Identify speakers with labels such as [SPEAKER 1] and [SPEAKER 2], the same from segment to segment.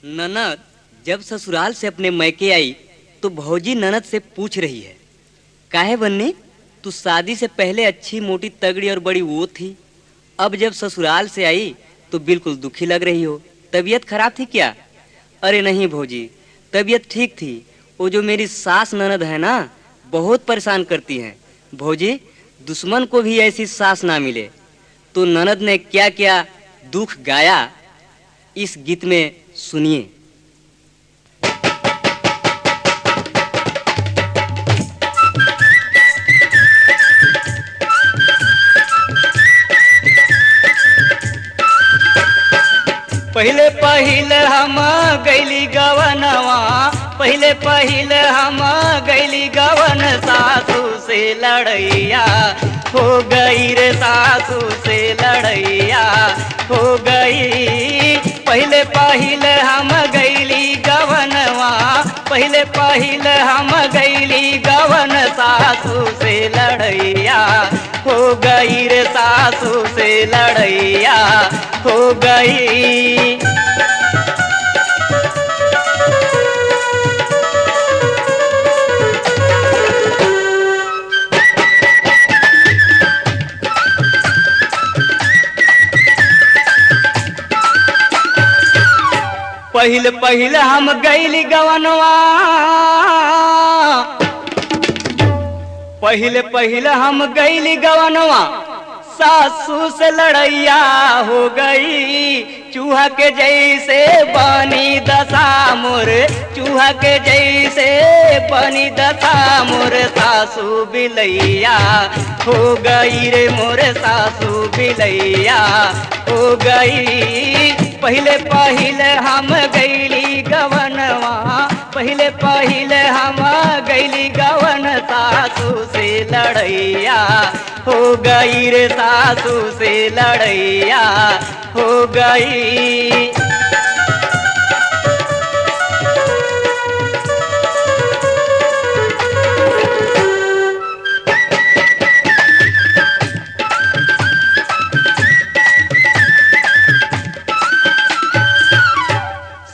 [SPEAKER 1] ननद जब ससुराल से अपने मैके आई तो भौजी ननद से पूछ रही है, काहे बन्नी, तू शादी से पहले अच्छी मोटी तगड़ी और बड़ी वो थी, अब जब ससुराल से आई तो बिल्कुल दुखी लग रही हो, तबीयत खराब थी क्या? अरे नहीं भौजी, तबीयत ठीक थी। वो जो मेरी सास ननद है ना, बहुत परेशान करती हैं भौजी, दुश्मन को भी ऐसी सास ना मिले। तो ननद ने क्या क्या दुख गाया इस गीत में सुनिए। पहले पहले हम गैली गवनवा, पहले पहले हम गैली गवन, सासू से लड़ैया हो गई रे, सासू से लड़ैया हो गई। पहले पहले हम गैली गवनवा, पहले पहले हम गैली गवन, सासू से लड़ैया हो गई रे, सासू से लड़ैया हो गई। पहले पहले हम गैली गवनवा, पहले पहले हम गैली गवनवा, सासू से लड़ैया हो गई। चूहा के जैसे बनी दशा मोर, चूहा के जैसे बनी दशा मोर, सासू बिलैया हो गई रे, मोर सासू बिलैया हो गई। पहले पहले हम गैली गवनवा, पहले पहले हम गैली गवन, सासू से लड़ैया हो गई रे, सासू से लड़ैया हो गई।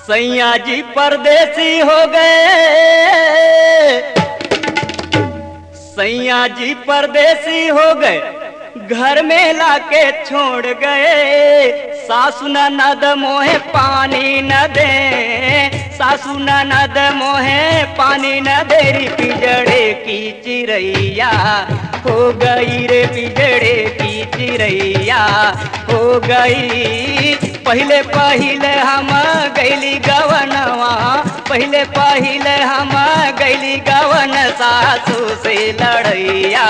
[SPEAKER 1] सैया जी परदेसी हो गए, सैया जी परदेसी हो गए, घर में लाके छोड़ गए। सासू ननद मोहे पानी न दे, सासू ननद मोहे पानी न दे, पिजड़े की चिड़ैया हो गई रे, पिजड़े की चिड़ैया हो गई। पहले पहले हम गैली गवनवा, पहले पहले हम गैली गवन, सासू से लड़ैया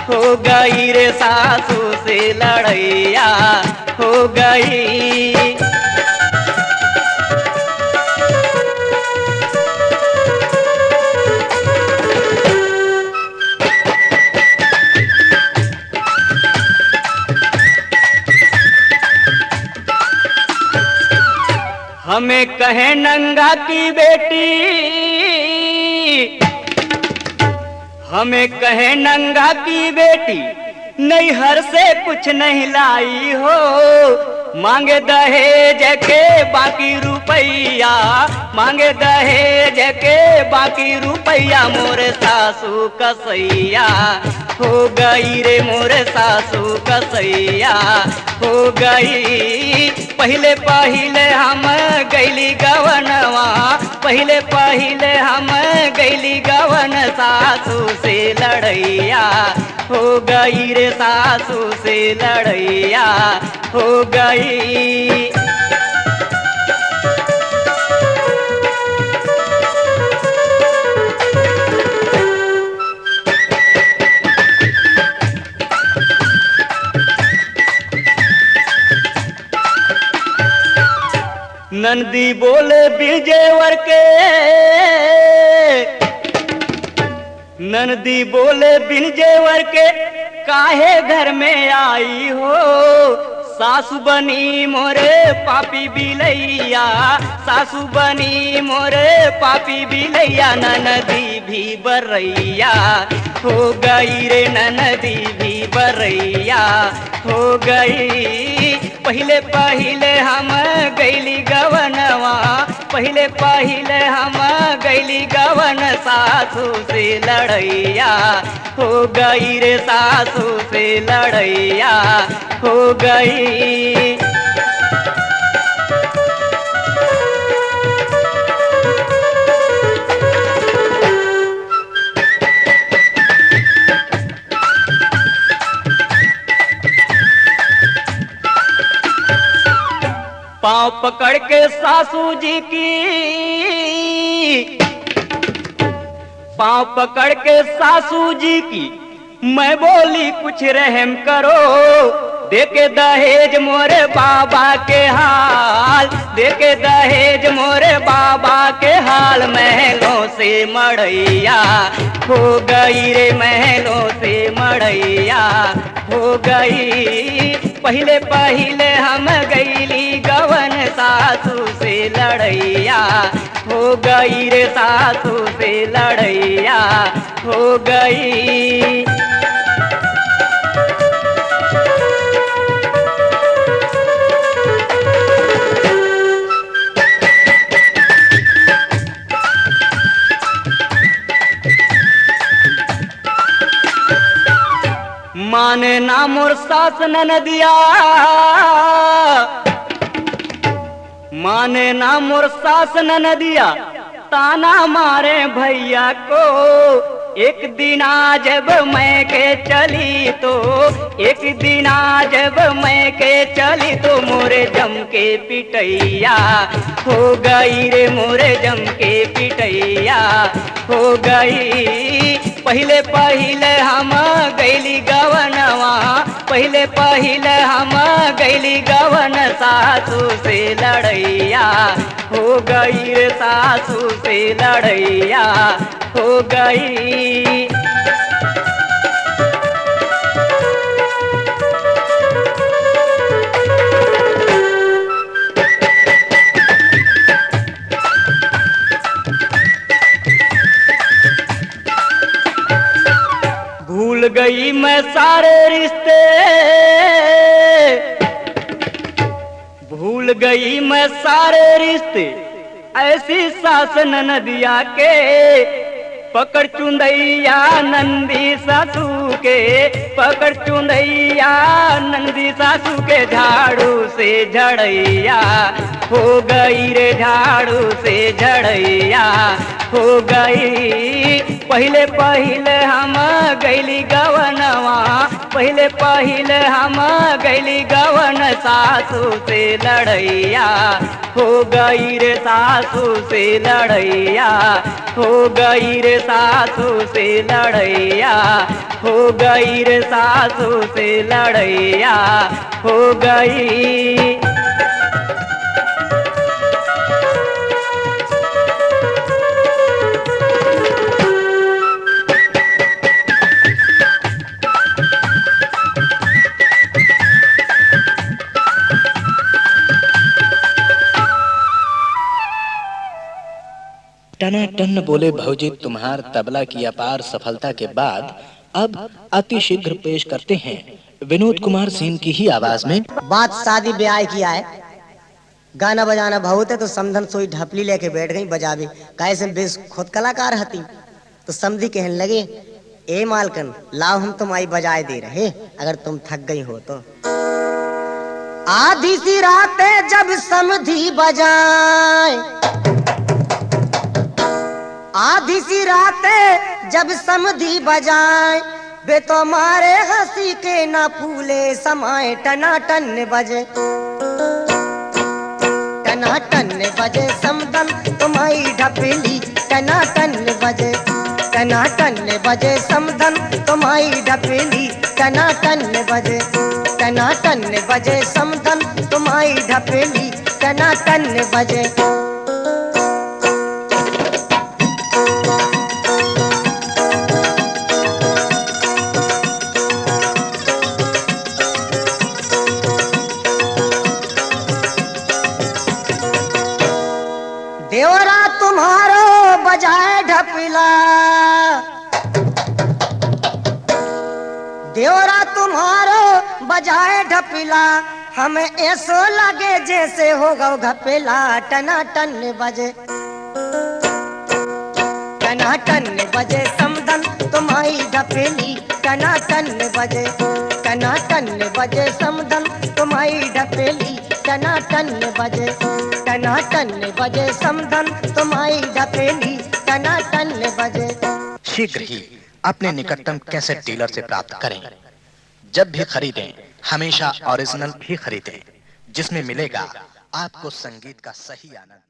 [SPEAKER 1] हो गई रे, सासू से लड़ैया हो गई। हमें कहे नंगा की बेटी, हमें कहे नंगा की बेटी, नैहर से कुछ नहीं लाई हो, मांगे दहेज के बाकी रुपैया, मांगे दहेज के बाकी रुपैया, मोर सासू कसैया हो गई रे, मोर सासू कसैया हो गई। पहले पहले हम गैली गवनवा, पहले पहले हम गैली गवन, सासू से लड़ैया हो गई रे, सासू से लड़ैया हो गई। नंदी बोले बिजेवर के, नंदी बोले बिन जेवर के, काहे घर में आई हो, सासू बनी मोरे पापी बिलैया, सासू बनी मोरे पापी बिलैया, ननदी भी बरैया हो गई रे, ननदी भी बरैया हो गई। पहले पहले हम गैली गवनवा, पहिले पहिले हम गैली गवन सासू से लड़ैया हो गई रे सासू से लड़ैया हो गई। पाँव पकड़ के सासू जी की, पाँव पकड़ के सासू जी की मैं बोली कुछ रहम करो, देके दहेज मोरे बाबा के हाल, देके दहेज मोरे बाबा के हाल। महलों से मड़ैया हो गई रे, महलों से मड़ैया हो गई। पहिले पहिले हम गईली गवन सासू से लड़ैया हो गई रे, सासू से लड़ैया हो गई। माने ना मोर सास ननदिया, माने ना मोर सास ननदिया, ताना मारे भैया को। एक दिना जब मैं के चली तो, एक दिना जब मैं के चली तो मोरे जम के पिटैया हो गई रे, मोरे जम के पिटैया हो गई। पहिले पहिले हम गैली गवनवा, पहिले पहिले हम गैली गवन सासू से लड़ैया हो गई रे, सासू से लड़ैया हो गई। भूल गई मैं सारे रिश्ते, भूल गई मैं सारे रिश्ते, ऐसी सास ननदिया के। पकड़ चुंदैया नंदी सासू के, पकड़ चुंदैया नंदी सासू के, झाड़ू से झड़ैया हो गई रे, झाड़ू से झड़ैया हो गई। पहिले पहिले हम गैली गवनवा, पहिले पहिले हम गैली गवन सासू से लड़ैया हो गई रे, सासू से लड़ैया हो गई रे, सासू से लड़ैया हो गई रे, सासू से लड़ैया हो गई।
[SPEAKER 2] टनाटन बोले भौजी तुम्हार तबला की अपार सफलता के बाद अब अति शीघ्र पेश करते हैं विनोद कुमार सिंह की ही आवाज में।
[SPEAKER 3] बात शादी ब्याह की आए, गाना बजाना बहुत है तो समधन सोई ढपली लेके बैठ गई बजावे, कैसे बेस खुद कलाकार हती। तो समधी कहने लगे, ए मालकन लाओ हम तुम आई बजाए दे रहे, अगर तुम थक गई हो तो। आधी सी रातें जब समधी बजाए, आधी सी रातें जब समधी बजाए, बे तो मारे हंसी के ना फूले समाए। टनाटन बजे, टनाटन बजे समदन तुम्हारी ढपेली, टनाटन बजे, टनाटन बजे समदन तुम्हारी ढपेली, टनाटन बजे, टनाटन बजे समदन तुम्हारी ढपेली, टनाटन बजे। देवरा तुम्हारो बजाए ढपला, देवरा तुम्हारो बजाए ढपीला, हमें ऐसो लगे जैसे हो गौ घपेला। टना टन बजे, टना टन बजे समदन तुम्हारी ढपेली। टना टन बजे, टना टन बजे समदन तुम्हारी ढपेली। टना टन बजे, टना टन बजे समदन तुम्हारी ढपेली। टना टन बजे।
[SPEAKER 2] शीघ्र ही अपने निकटतम कैसेट डीलर से प्राप्त करें। जब भी खरीदें हमेशा ओरिजिनल ही खरीदें, जिसमें मिलेगा आपको संगीत का सही आनंद।